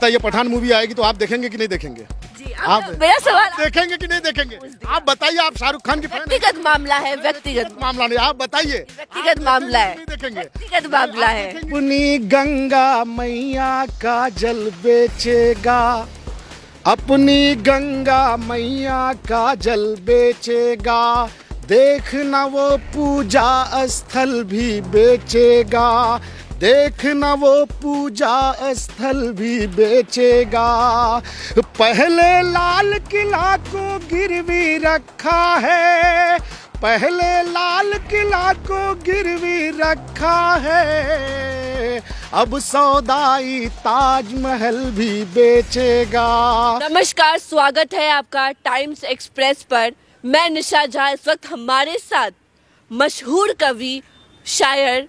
बताइए, पठान मूवी आएगी तो आप देखेंगे कि नहीं देखेंगे? जी, आप मेरा सवाल देखेंगे कि नहीं देखेंगे? आप बताइए, आप शाहरुख खान की फैन हैं? व्यक्तिगत मामला है, व्यक्तिगत मामला नहीं, आप बताइए। व्यक्तिगत मामला है, नहीं देखेंगे? व्यक्तिगत मामला है। अपनी गंगा मैया का जल बेचेगा, अपनी गंगा मैया का जल बेचेगा, देखना वो पूजा स्थल भी बेचेगा, देखना वो पूजा स्थल भी बेचेगा। पहले लाल किला को गिरवी रखा है, पहले लाल किला को गिरवी रखा है, अब सौदाई ताजमहल भी बेचेगा। नमस्कार, स्वागत है आपका टाइम्स एक्सप्रेस पर। मैं निशा झा। इस वक्त हमारे साथ मशहूर कवि, शायर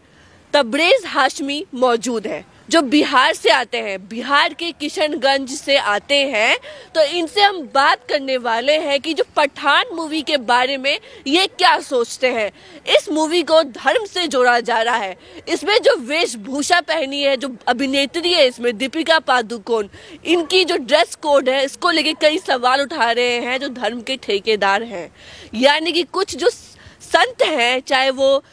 तबरेज़ हाशमी मौजूद है, जो बिहार से आते हैं, बिहार के किशनगंज से आते हैं। तो इनसे हम बात करने वाले हैं कि जो पठान मूवी के बारे में ये क्या सोचते हैं। इस मूवी को धर्म से जोड़ा जा रहा है। इसमें जो वेशभूषा पहनी है, जो अभिनेत्री है इसमें दीपिका पादुकोण, इनकी जो ड्रेस कोड है, इसको लेके कई सवाल उठा रहे हैं जो धर्म के ठेकेदार हैं। यानी कि कुछ जो संत हैं, चाहे वो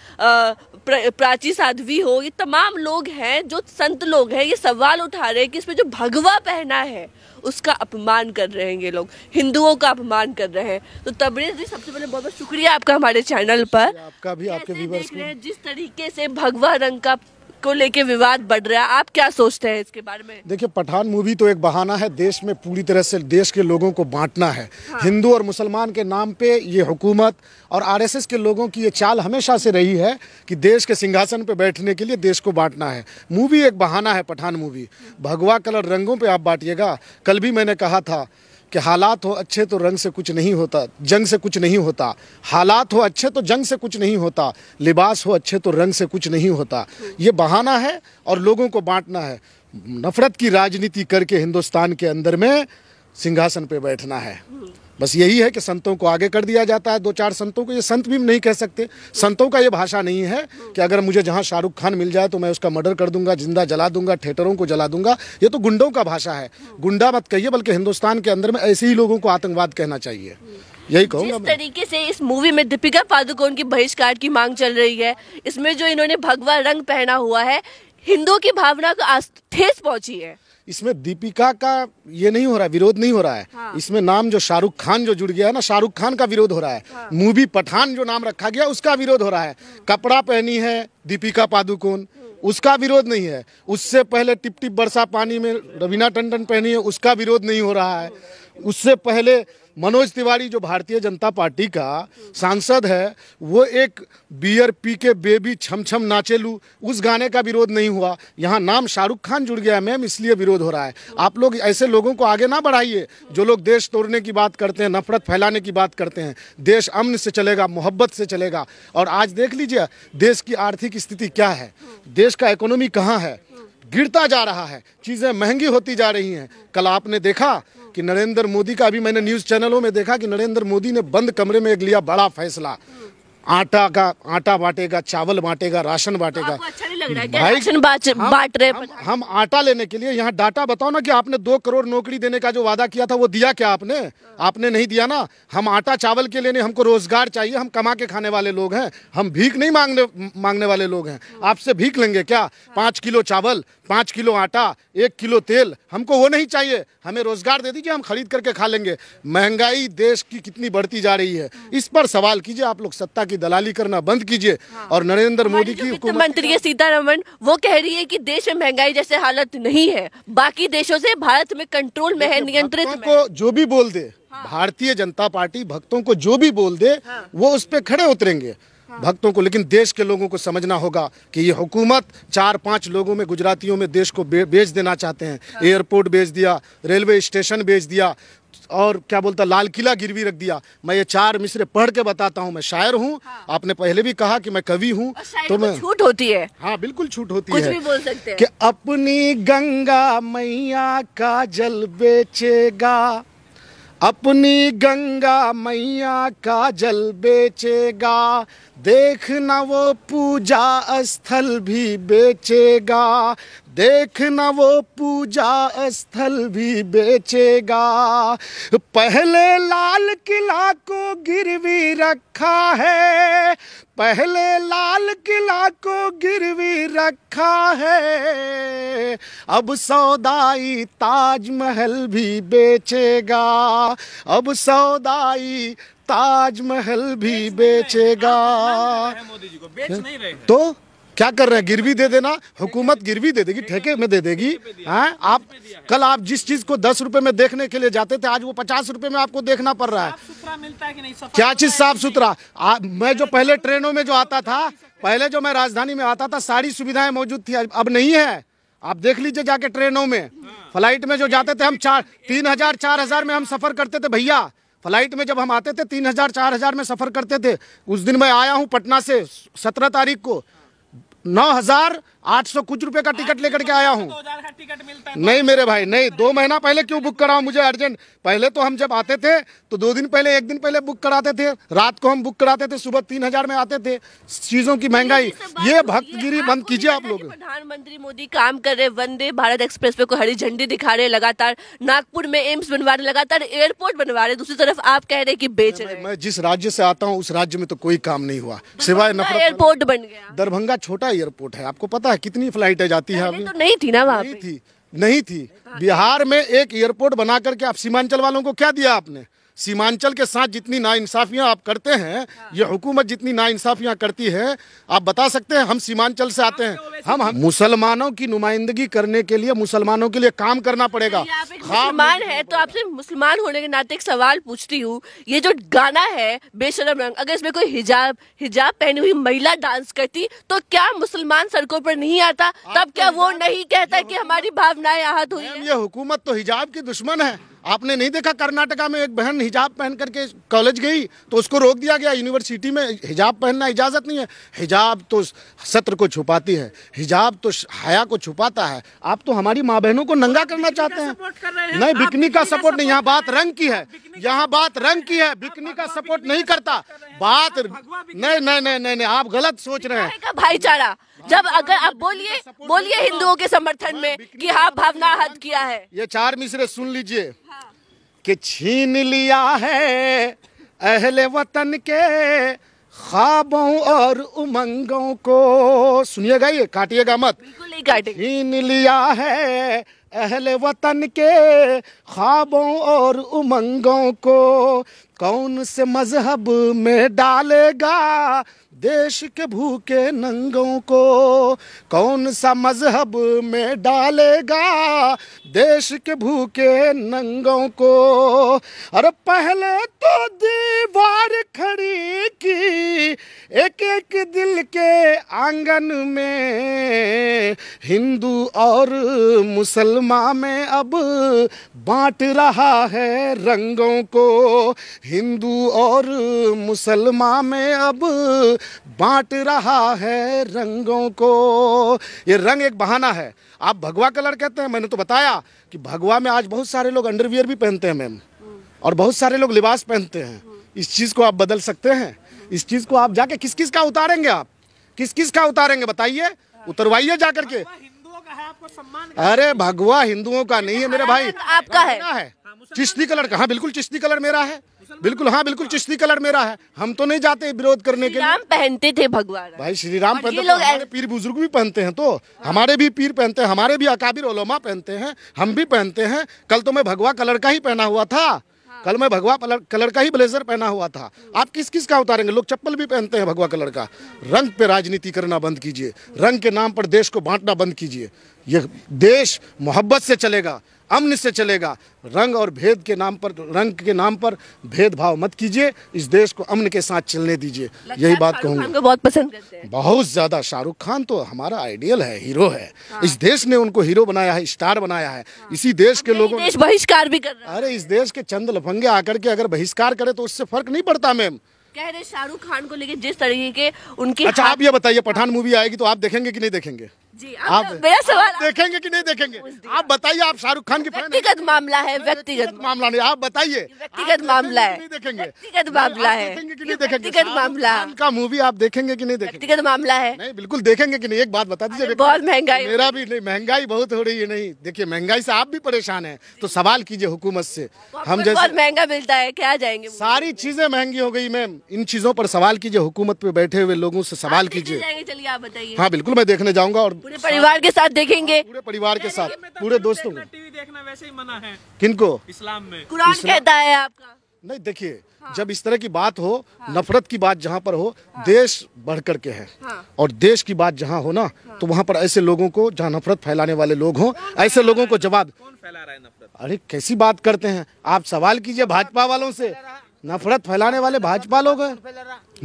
प्राची साध्वी हो, ये तमाम लोग हैं जो संत लोग हैं, ये सवाल उठा रहे हैं कि इसमें जो भगवा पहना है उसका अपमान कर रहे हैं, ये लोग हिंदुओं का अपमान कर रहे हैं। तो तबरेज़ जी, सबसे पहले बहुत बहुत शुक्रिया आपका हमारे चैनल पर। आपका भी, आपके व्यूअर्स देख रहे हैं जिस तरीके से भगवा रंग का को लेके विवाद बढ़ रहा है, आप क्या सोचते हैं इसके बारे में? देखिए, पठान मूवी तो एक बहाना है देश में पूरी तरह से देश के लोगों को बांटना है। हाँ। हिंदू और मुसलमान के नाम पे ये हुकूमत और आरएसएस के लोगों की ये चाल हमेशा से रही है कि देश के सिंहासन पे बैठने के लिए देश को बांटना है। मूवी एक बहाना है, पठान मूवी। भगवा कलर रंगों पे आप बांटिएगा। कल भी मैंने कहा था कि हालात हो अच्छे तो रंग से कुछ नहीं होता, जंग से कुछ नहीं होता। हालात हो अच्छे तो जंग से कुछ नहीं होता, लिबास हो अच्छे तो रंग से कुछ नहीं होता। ये बहाना है और लोगों को बांटना है। नफरत की राजनीति करके हिंदुस्तान के अंदर में सिंहासन पे बैठना है। बस यही है कि संतों को आगे कर दिया जाता है। दो चार संतों को, ये संत भी नहीं कह सकते, संतों का ये भाषा नहीं है कि अगर मुझे जहां शाहरुख खान मिल जाए तो मैं उसका मर्डर कर दूंगा, जिंदा जला दूंगा, थिएटरों को जला दूंगा। ये तो गुंडों का भाषा है। गुंडा मत कहिए, बल्कि हिंदुस्तान के अंदर में ऐसे ही लोगों को आतंकवाद कहना चाहिए। यही कहूंगा। जिस तरीके से इस मूवी में दीपिका पादुकोण की बहिष्कार की मांग चल रही है, इसमें जो इन्होंने भगवा रंग पहना हुआ है, हिंदुओं की भावना को ठेस पहुंची है। इसमें दीपिका का ये नहीं हो रहा है, विरोध नहीं हो रहा है। हाँ। इसमें नाम जो शाहरुख खान जो जुड़ गया है ना, शाहरुख खान का विरोध हो रहा है। हाँ। मूवी पठान जो नाम रखा गया उसका विरोध हो रहा है। कपड़ा पहनी है दीपिका पादुकोण, उसका विरोध नहीं है। उससे पहले टिप टिप बरसा पानी में रवीना टंडन पहनी है, उसका विरोध नहीं हो रहा है। उससे पहले मनोज तिवारी जो भारतीय जनता पार्टी का सांसद है, वो एक बियर पी के बेबी छम छम नाचेलू, उस गाने का विरोध नहीं हुआ। यहाँ नाम शाहरुख खान जुड़ गया है मैम, इसलिए विरोध हो रहा है। आप लोग ऐसे लोगों को आगे ना बढ़ाइए जो लोग देश तोड़ने की बात करते हैं, नफरत फैलाने की बात करते हैं। देश अमन से चलेगा, मोहब्बत से चलेगा। और आज देख लीजिए देश की आर्थिक स्थिति क्या है, देश का इकोनॉमी कहाँ है, गिरता जा रहा है, चीज़ें महंगी होती जा रही हैं। कल आपने देखा कि नरेंद्र मोदी का, अभी मैंने न्यूज़ चैनलों में देखा कि नरेंद्र मोदी ने बंद कमरे में एक लिया बड़ा फैसला। आटा बांटेगा, चावल बांटेगा, राशन बांटेगा। अच्छा नहीं लग रहा है क्या राशन बांट रहे? हम आटा लेने के लिए यहाँ डाटा बताओ ना कि आपने 2 करोड़ नौकरी देने का जो वादा किया था वो दिया क्या आपने? आपने नहीं दिया ना। हम आटा चावल के लिए, हमको रोजगार चाहिए। हम कमा के खाने वाले लोग हैं, हम भीख नहीं मांगने वाले लोग हैं। आपसे भीख लेंगे क्या? 5 किलो चावल, 5 किलो आटा, 1 किलो तेल, हमको वो नहीं चाहिए। हमें रोजगार दे दीजिए, हम खरीद करके खा लेंगे। महंगाई देश की कितनी बढ़ती जा रही है, इस पर सवाल कीजिए। आप लोग सत्ता की दलाली करना बंद कीजिए। हाँ। और नरेंद्र मोदी की वित्त मंत्री सीतारमण वो कह रही है कि देश में महंगाई जैसे हालत नहीं है, बाकी देशों से भारत में कंट्रोल में है, नियंत्रित में। को जो भी बोल दे, हाँ। भारतीय जनता पार्टी भक्तों को जो भी बोल दे, हाँ। वो उस पे खड़े उतरेंगे। हाँ। भक्तों को, लेकिन देश के लोगों को समझना होगा कि ये हुकूमत 4-5 लोगों में, गुजरातियों में देश को बेच देना चाहते हैं। हाँ। एयरपोर्ट बेच दिया, रेलवे स्टेशन बेच दिया, और क्या बोलता लाल किला गिरवी रख दिया। मैं ये 4 मिसरे पढ़ के बताता हूँ। मैं शायर हूँ। हाँ। आपने पहले भी कहा कि मैं कवि हूँ, तो मैं छूट होती है। हाँ बिल्कुल छूट होती कुछ है। भी बोल सकते हैं कि अपनी गंगा मैया का जल बेचेगा, अपनी गंगा मैया का जल बेचेगा, देखना वो पूजा स्थल भी बेचेगा, देखना वो पूजा स्थल भी बेचेगा। पहले लाल किला को गिरवी रखा है, पहले लाल किला को गिरवी रखा है, अब सौदाई ताजमहल भी बेचेगा, अब सौदाई ताजमहल भी बेचेगा। मोदी जी को बेच नहीं रहे हैं। तो क्या कर रहे हैं? गिरवी दे देना, हुकूमत गिरवी दे देगी, ठेके में दे देगी। हैं? आप कल आप जिस चीज को 10 रुपए में देखने के लिए जाते थे, आज वो 50 रुपए में आपको देखना पड़ रहा है। साफ सुथरा मिलता है कि नहीं? क्या चीज साफ सुथरा? मैं जो पहले ट्रेनों में जो आता था, पहले जो मैं राजधानी में आता था, सारी सुविधाएं मौजूद थी, अब नहीं है। आप देख लीजिए जाके ट्रेनों में, फ्लाइट में जो जाते थे हम 3,000 4,000 में हम सफर करते थे भैया। फ्लाइट में जब हम आते थे 3,000 4,000 में सफर करते थे। उस दिन मैं आया हूं पटना से 17 तारीख को, 9,800 कुछ रुपए का टिकट लेकर के आया हूँ। 2,000 का टिकट मिलता है। नहीं मेरे भाई नहीं, 2 महीना पहले क्यों बुक कराऊं? मुझे अर्जेंट। पहले तो हम जब आते थे तो 2 दिन पहले 1 दिन पहले बुक कराते थे, रात को हम बुक कराते थे, सुबह 3,000 में आते थे। चीजों की महंगाई, ये भक्तगिरी बंद कीजिए आप लोग। प्रधानमंत्री मोदी काम कर रहे, वंदे भारत एक्सप्रेस पे को हरी झंडी दिखा रहे लगातार, नागपुर में एम्स बनवा रहे, लगातार एयरपोर्ट बनवा रहे, दूसरी तरफ आप कह रहे कि बेच रहे। मैं जिस राज्य से आता हूँ उस राज्य में तो कोई काम नहीं हुआ सिवाय नफरत। एयरपोर्ट बन गया। दरभंगा छोटा एयरपोर्ट है, आपको पता है कितनी फ्लाइटें जाती है? पहले तो नहीं थी ना वहाँ पे। नहीं थी। बिहार में एक एयरपोर्ट बना करके आप सीमांचल वालों को क्या दिया आपने? सीमांचल के साथ जितनी नाइंसाफियां आप करते हैं, ये हुकूमत जितनी नाइंसाफियां करती है, आप बता सकते हैं? हम सीमांचल से आते हैं, हम मुसलमानों की नुमाइंदगी करने के लिए मुसलमानों के लिए काम करना पड़ेगा। आप एक मुसलमान है तो आपसे मुसलमान होने के नाते एक सवाल पूछती हूँ, ये जो गाना है बेशरम रंग, अगर इसमें कोई हिजाब पहनी हुई महिला डांस करती तो क्या मुसलमान सड़कों पर नहीं आता? तब क्या वो नहीं कहता कि हमारी भावनाएं आहत हुई है? ये हुकूमत तो हिजाब की दुश्मन है। आपने नहीं देखा कर्नाटका में एक बहन हिजाब पहन करके कॉलेज गई तो उसको रोक दिया गया? यूनिवर्सिटी में हिजाब पहनना इजाजत नहीं है। हिजाब तो सत्र को छुपाती है, हिजाब तो हया को छुपाता है। आप तो हमारी माँ बहनों को नंगा करना चाहते हैं। नहीं, बिकनी का सपोर्ट नहीं, यहाँ बात रंग की है, यहाँ बात रंग की है। बिकनी का सपोर्ट नहीं करता, बात नहीं नहीं नहीं नहीं, आप गलत सोच रहे हैं। भाईचारा जब अगर आप बोलिए हिंदुओं के समर्थन में कि हाँ भावना हद किया है। ये 4 मिसरे सुन लीजिए कि छीन लिया है अहले वतन के ख्वाबों और उमंगों को। सुनिएगा, ये काटिएगा मत, बिल्कुल नहीं काटेंगे। छीन लिया है अहले वतन के ख्वाबों और उमंगों को, कौन से मजहब में डालेगा देश के भूखे नंगों को, कौन सा मजहब में डालेगा देश के भूखे नंगों को। अरे पहले तो दीवार खड़ी की एक एक दिल के आंगन में, हिंदू और मुसलमान में अब बांट रहा है रंगों को, हिंदू और मुसलमान में अब बांट रहा है रंगों को। ये रंग एक बहाना है। आप भगवा कलर कहते हैं, मैंने तो बताया कि भगवा में आज बहुत सारे लोग अंडरवियर भी पहनते हैं मैम, और बहुत सारे लोग लिबास पहनते हैं। इस चीज़ को आप बदल सकते हैं। इस चीज़ को आप जाके किस किस का उतारेंगे? आप किस किस का उतारेंगे बताइए? उतरवाइए जाकर के। हिंदुओं का है, आपको सम्मान। अरे भगवा हिंदुओं का नहीं है मेरे भाई, आपका है। चिश्ती कलर का। हाँ बिल्कुल चिश्ती कलर मेरा है, बिल्कुल। हाँ बिल्कुल चिश्ती कलर मेरा है। हम तो नहीं जाते विरोध करने के लिए। राम पहनते थे भगवान, भाई श्री राम पहनते हैं, हमारे पीर बुजुर्ग भी पहनते हैं, तो हमारे भी पीर पहनते हैं, हमारे भी अकाबिर उलमा पहनते हैं, हम भी पहनते हैं। कल तो मैं भगवा कलर का ही पहना हुआ था, कल मैं भगवा कलर का ही ब्लेजर पहना हुआ था। आप किस किस का उतारेंगे? लोग चप्पल भी पहनते हैं भगवा कलर का। रंग पे राजनीति करना बंद कीजिए, रंग के नाम पर देश को बांटना बंद कीजिए। ये देश मोहब्बत से चलेगा, अमन से चलेगा। रंग और भेद के नाम पर, रंग के नाम पर भेदभाव मत कीजिए। इस देश को अमन के साथ चलने दीजिए, यही बात कहूँगा। बहुत पसंद करते हैं, बहुत ज्यादा। शाहरुख खान तो हमारा आइडियल है, हीरो है। इस देश ने उनको हीरो बनाया है, स्टार बनाया है। इसी देश के लोगों ने बहिष्कार भी कर रहा है। अरे इस देश के चंद लफंगे आकर के अगर बहिष्कार करे तो उससे फर्क नहीं पड़ता मैम। कह रहे शाहरुख खान को लेके जिस तरीके के उनके अच्छा आप ये बताइए, पठान मूवी आएगी तो आप देखेंगे कि नहीं देखेंगे? जी, आप मेरा सवाल आप देखेंगे कि नहीं देखेंगे? आप बताइए, आप शाहरुख खान की फैन हैं? व्यक्तिगत मामला है, व्यक्तिगत मामला नहीं, आप बताइए। व्यक्तिगत मामला है, नहीं देखेंगे? व्यक्तिगत मामला आप है, देखेंगे कि ये नहीं देखेंगे? व्यक्तिगत मामला, शाहरुख खान का मूवी आप देखेंगे कि नहीं देखेंगे? व्यक्तिगत मामला है। नहीं, बिल्कुल देखेंगे कि नहीं? एक बात बता दीजिए। बहुत महंगाई मेरा भी नहीं, महंगाई बहुत हो रही है। नहीं देखिए, महंगाई से आप भी परेशान हैं, तो सवाल कीजिए हुकूमत से। हम जैसे बहुत महंगा मिलता है, क्या जाएंगे? सारी चीजें महंगी हो गई मैम, इन चीजों पर सवाल कीजिए, हुकूमत पे बैठे हुए लोगों से सवाल कीजिए। जाएंगे, चलिए आप बताइए। हाँ बिल्कुल, मैं देखने जाऊंगा और पूरे परिवार के साथ देखेंगे। पूरे परिवार के साथ, पूरे दोस्तों को। टीवी देखना वैसे ही मना है किनको? इस्लाम में। कुरान कहता है आपका। नहीं देखिए, जब इस तरह की बात हो, नफरत की बात जहाँ पर हो, देश बढ़ कर के है। और देश की बात जहाँ हो ना, तो वहाँ पर ऐसे लोगों को, जहाँ नफरत फैलाने वाले लोग हों, ऐसे लोगों को जवाब। कौन फैला रहा है नफरत? अरे कैसी बात करते हैं आप? सवाल कीजिए भाजपा वालों से। नफरत फैलाने वाले भाजपा लोग हैं।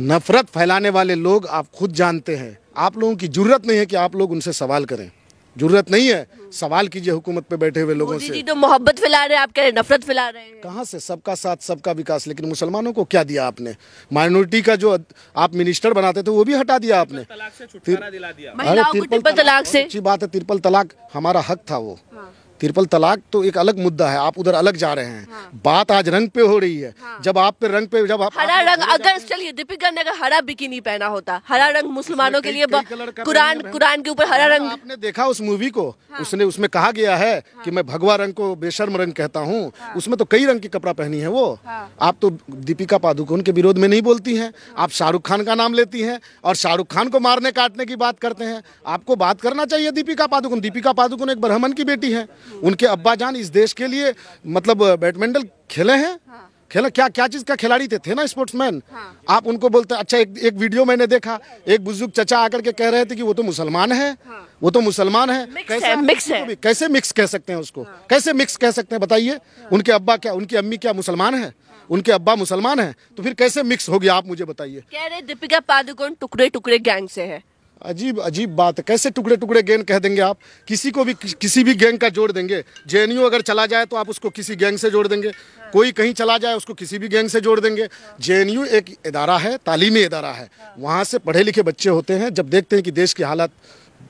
नफरत फैलाने वाले लोग आप खुद जानते हैं। आप लोगों की जरूरत नहीं है कि आप लोग उनसे सवाल करें, जरूरत नहीं है। सवाल कीजिए हुकूमत पे बैठे हुए लोगों मोदी से। जी तो मोहब्बत फैला रहे हैं, आप कह रहे हैं नफरत फैला रहे हैं। कहाँ से? सबका साथ सबका विकास। लेकिन मुसलमानों को क्या दिया आपने? माइनॉरिटी का जो आप मिनिस्टर बनाते थे वो भी हटा दिया आपने। तलाक से छुटकारा दिला दिया। महिलाओं को ट्रिपल तलाक से। अच्छी बात है, ट्रिपल तलाक हमारा हक था वो। ट्रिपल तलाक तो एक अलग मुद्दा है, आप उधर अलग जा रहे हैं। बात आज रंग पे हो रही है। जब आप पे रंग पे, जब आप हरा रंग, अगर चलिए दीपिका ने अगर हरा बिकिनी पहना होता, हरा रंग मुसलमानों के लिए कुरान के ऊपर हरा रंग। आपने देखा उस मूवी को? उसने उसमें कहा गया है कि मैं भगवा रंग को बेशर्म रंग कहता हूँ। उसमें तो कई रंग की कपड़ा पहनी है वो। आप तो दीपिका पादुकोण के विरोध में नहीं बोलती हैं, आप शाहरुख खान का नाम लेती हैं और शाहरुख खान को मारने काटने की बात करते हैं। आपको बात करना चाहिए दीपिका पादुकोण। दीपिका पादुकोण एक ब्राह्मण की बेटी है। उनके अब्बा जान इस देश के लिए मतलब बैडमिंटन खेले हैं। खेला क्या क्या चीज का खिलाड़ी थे ना, स्पोर्ट्समैन। आप उनको बोलते हैं। अच्छा, एक वीडियो मैंने देखा, एक बुजुर्ग चचा आकर के कह रहे थे कि वो तो मुसलमान है, वो तो मुसलमान है। मिक्स है। कैसे मिक्स कह सकते हैं उसको? कैसे मिक्स कह सकते हैं बताइए? उनके अब्बा क्या, उनकी अम्मी क्या मुसलमान है? उनके अब्बा मुसलमान है, तो फिर कैसे मिक्स हो गया? आप मुझे बताइए। कह रहे दीपिका पादुकोण टुकड़े टुकड़े गैंग से है। अजीब अजीब बात है। कैसे टुकड़े टुकड़े गैंग कह देंगे आप? किसी को भी किसी भी गैंग का जोड़ देंगे। जेएनयू अगर चला जाए तो आप उसको किसी गैंग से जोड़ देंगे। कोई कहीं चला जाए उसको किसी भी गैंग से जोड़ देंगे। जेएनयू एक इदारा है, तालीमी इदारा है। वहाँ से पढ़े लिखे बच्चे होते हैं, जब देखते हैं कि देश की हालत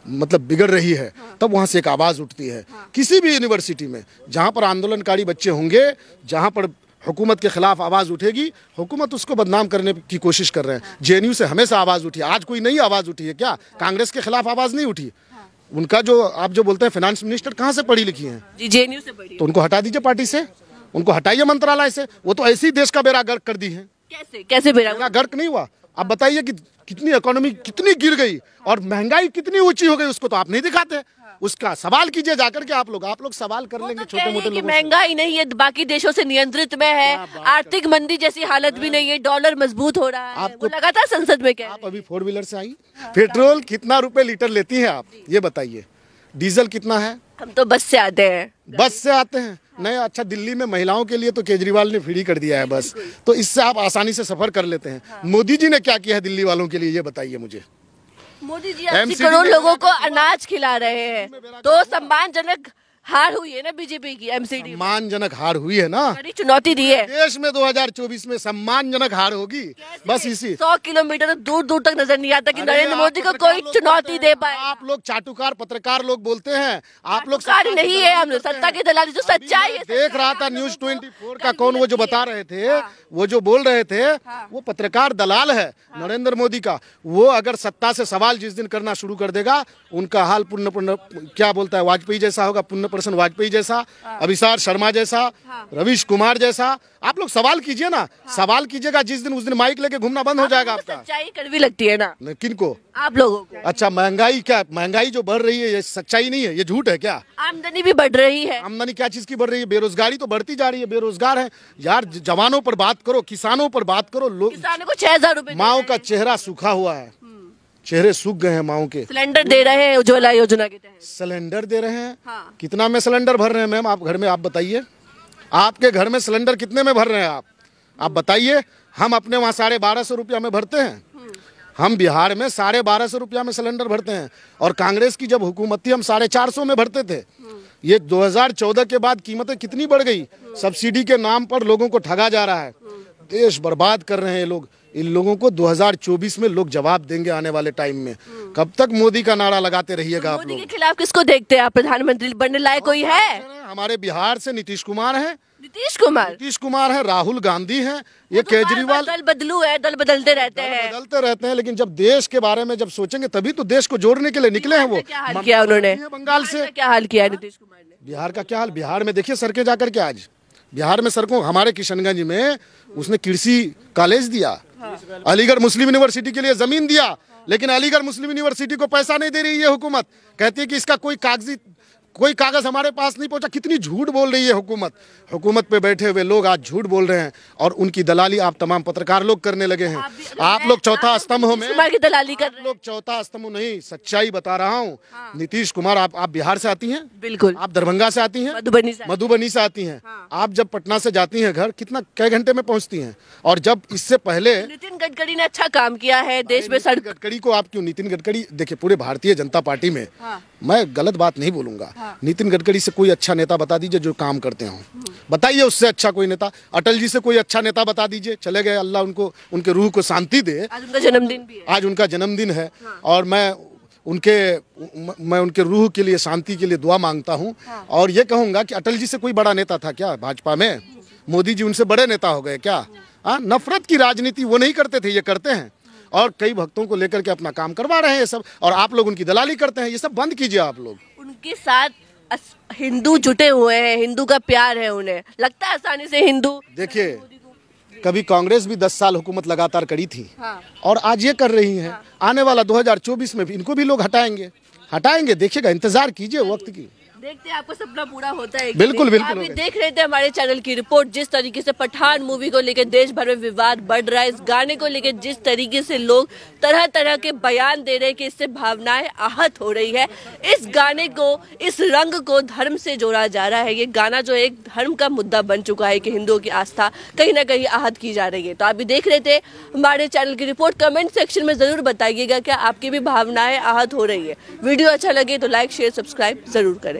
मतलब बिगड़ रही है, तब वहाँ से एक आवाज़ उठती है। किसी भी यूनिवर्सिटी में जहाँ पर आंदोलनकारी बच्चे होंगे, जहाँ पर हुकूमत के खिलाफ आवाज़ उठेगी, हुकूमत उसको बदनाम करने की कोशिश कर रहे हैं। जेएनयू से हमेशा आवाज़ उठी। आज कोई नई आवाज़ उठी है क्या? कांग्रेस के खिलाफ आवाज़ नहीं उठी। उनका जो आप जो बोलते हैं फाइनेंस मिनिस्टर कहाँ से पढ़ी लिखी हैं? जी, जेएनयू से पढ़ी। तो उनको हटा दीजिए पार्टी से, उनको हटाइए मंत्रालय से। वो तो ऐसे ही देश का बेड़ा गर्क कर दी है। कैसे बेड़ा गर्क नहीं हुआ? आप बताइए कि कितनी इकोनॉमी कितनी गिर गई और महंगाई कितनी ऊंची हो गई, उसको तो आप नहीं दिखाते। उसका सवाल कीजिए जाकर के। आप लोग सवाल कर लेंगे छोटे मोटे लोगों से। महंगाई नहीं है, बाकी देशों से नियंत्रित में है, आर्थिक मंदी जैसी हालत भी नहीं है, डॉलर मजबूत हो रहा है। आपको लगा था संसद में क्या? आप अभी 4 व्हीलर से आई। पेट्रोल कितना रुपए लीटर लेती हैं आप, ये बताइए? डीजल कितना है? हम तो बस से आते हैं। बस से आते हैं? नहीं, अच्छा, दिल्ली में महिलाओं के लिए तो केजरीवाल ने फ्री कर दिया है बस, तो इससे आप आसानी से सफर कर लेते हैं। मोदी जी ने क्या किया है दिल्ली वालों के लिए, ये बताइए मुझे। मोदी जी 80 करोड़ लोगों को अनाज खिला रहे हैं, तो सम्मानजनक हार हुई है ना बीजेपी की एमसीडी। सम्मानजनक हार हुई है ना, बड़ी चुनौती दी है देश में। 2024 में सम्मानजनक हार होगी बस इसी। 100 किलोमीटर दूर दूर तक नजर नहीं आता कि नरेंद्र मोदी को कोई चुनौती दे पाए। आप लोग चाटुकार पत्रकार लोग बोलते हैं, आप लोग सरकार नहीं है, हम लोग सत्ता की दलाली। जो सच्चाई है, देख रहा था न्यूज 24 का कौन वो जो बता रहे थे, वो जो बोल रहे थे, वो पत्रकार दलाल है नरेंद्र मोदी का। वो अगर सत्ता से सवाल जिस दिन करना शुरू कर देगा, उनका हाल पुण्य क्या बोलता है, वाजपेयी जैसा होगा, पुण्य पर्सन वाजपेयी जैसा, अभिसार शर्मा जैसा, रवीश कुमार जैसा। आप लोग सवाल कीजिए ना, सवाल कीजिएगा जिस दिन, उस दिन माइक लेके घूमना बंद हो जाएगा आपका। सच्चाई कड़वी लगती है ना किनको? आप लोगों को। अच्छा, महंगाई क्या, महंगाई जो बढ़ रही है ये सच्चाई नहीं है, ये झूठ है क्या? आमदनी भी बढ़ रही है। आमदनी क्या चीज की बढ़ रही है? बेरोजगारी तो बढ़ती जा रही है। बेरोजगार है यार। जवानों पर बात करो, किसानों पर बात करो। लोग, किसानों को 6000 रुपए। माओ का चेहरा सूखा हुआ है, चेहरे सूख गए हैं माओ के। सिलेंडर दे रहे हैं उज्ज्वला योजना के तहत। सिलेंडर दे रहे हैं। हाँ। कितना में सिलेंडर भर रहे हैं मैम आप घर में? आप बताइए, आपके घर में सिलेंडर कितने में भर रहे हैं आप बताइए। हम अपने वहाँ 1250 रुपया में भरते हैं। हम बिहार में 1250 रुपया में सिलेंडर भरते हैं, और कांग्रेस की जब हुकूमत थी हम 450 में भरते थे। ये 2014 के बाद कीमतें कितनी बढ़ गई। सब्सिडी के नाम पर लोगों को ठगा जा रहा है। देश बर्बाद कर रहे हैं ये लोग। इन लोगों को 2024 में लोग जवाब देंगे आने वाले टाइम में। कब तक मोदी का नारा लगाते रहिएगा आप मोदी लोग? के खिलाफ किसको देखते हैं आप? प्रधानमंत्री बनने लायक कोई है? हमारे बिहार से नीतीश कुमार है, राहुल गांधी है, ये तो बार-बार केजरीवाल। दल बदलू है, दल बदलते रहते हैं, लेकिन जब देश के बारे में जब सोचेंगे तभी तो देश को जोड़ने के लिए निकले हैं वो। क्या हाल किया उन्होंने बंगाल से? क्या हाल किया है नीतीश कुमार ने? बिहार का क्या हाल? बिहार में देखिए सड़कें जाकर के, आज बिहार में सड़कों, हमारे किशनगंज में उसने कृषि कॉलेज दिया, अलीगढ़ मुस्लिम यूनिवर्सिटी के लिए जमीन दिया, लेकिन अलीगढ़ मुस्लिम यूनिवर्सिटी को पैसा नहीं दे रही है हुकूमत। कहती है कि इसका कोई कागज हमारे पास नहीं पहुंचा। कितनी झूठ बोल रही है हुकूमत। हुकूमत पे बैठे हुए लोग आज झूठ बोल रहे हैं और उनकी दलाली आप तमाम पत्रकार लोग करने लगे हैं। आप लोग चौथा स्तंभ हो में, की दलाली कर रहे हैं। लोग चौथा स्तंभ नहीं, सच्चाई बता रहा हूँ। नीतीश कुमार, आप बिहार से आती हैं? बिल्कुल। आप दरभंगा से आती हैं? मधुबनी से आती हैं। आप जब पटना से जाती हैं घर, कई घंटे में पहुंचती हैं? और जब इससे पहले नितिन गडकरी ने अच्छा काम किया है देश में। सड़क गडकरी को आप क्यों? नितिन गडकरी देखिए, पूरे भारतीय जनता पार्टी में मैं गलत बात नहीं बोलूंगा। नितिन गडकरी से कोई अच्छा नेता बता दीजिए जो काम करते हो, बताइए उससे अच्छा कोई नेता। अटल जी से कोई अच्छा नेता बता दीजिए, चले गए, अल्लाह उनको, उनके रूह को शांति दे। आज उनका जन्मदिन भी है। आज उनका जन्मदिन है और मैं उनके रूह के लिए, शांति के लिए दुआ मांगता हूं। और ये कहूंगा कि अटल जी से कोई बड़ा नेता था क्या भाजपा में? मोदी जी उनसे बड़े नेता हो गए क्या? नफरत की राजनीति वो नहीं करते थे, ये करते हैं। और कई भक्तों को लेकर के अपना काम करवा रहे हैं ये सब, और आप लोग उनकी दलाली करते हैं। ये सब बंद कीजिए आप लोग। उनके साथ हिंदू जुटे हुए हैं, हिंदू का प्यार है उन्हें, लगता है आसानी से हिंदू। देखिए, कभी कांग्रेस भी 10 साल हुकूमत लगातार करी थी और आज ये कर रही है। आने वाला 2024 में भी इनको भी लोग हटाएंगे, देखिएगा, इंतजार कीजिए वक्त की। देखते हैं आपका सपना पूरा होता है। बिल्कुल बिल्कुल। आप देख रहे थे हमारे चैनल की रिपोर्ट, जिस तरीके से पठान मूवी को लेकर देश भर में विवाद बढ़ रहा है, इस गाने को लेकर जिस तरीके से लोग तरह तरह के बयान दे रहे हैं कि इससे भावनाएं आहत हो रही है। इस गाने को, इस रंग को धर्म से जोड़ा जा रहा है। ये गाना जो एक धर्म का मुद्दा बन चुका है कि हिंदुओं की आस्था कहीं ना कहीं आहत की जा रही है। तो आप भी देख रहे थे हमारे चैनल की रिपोर्ट। कमेंट सेक्शन में जरूर बताइएगा क्या आपकी भी भावनाएं आहत हो रही है। वीडियो अच्छा लगे तो लाइक, शेयर, सब्सक्राइब जरूर करें।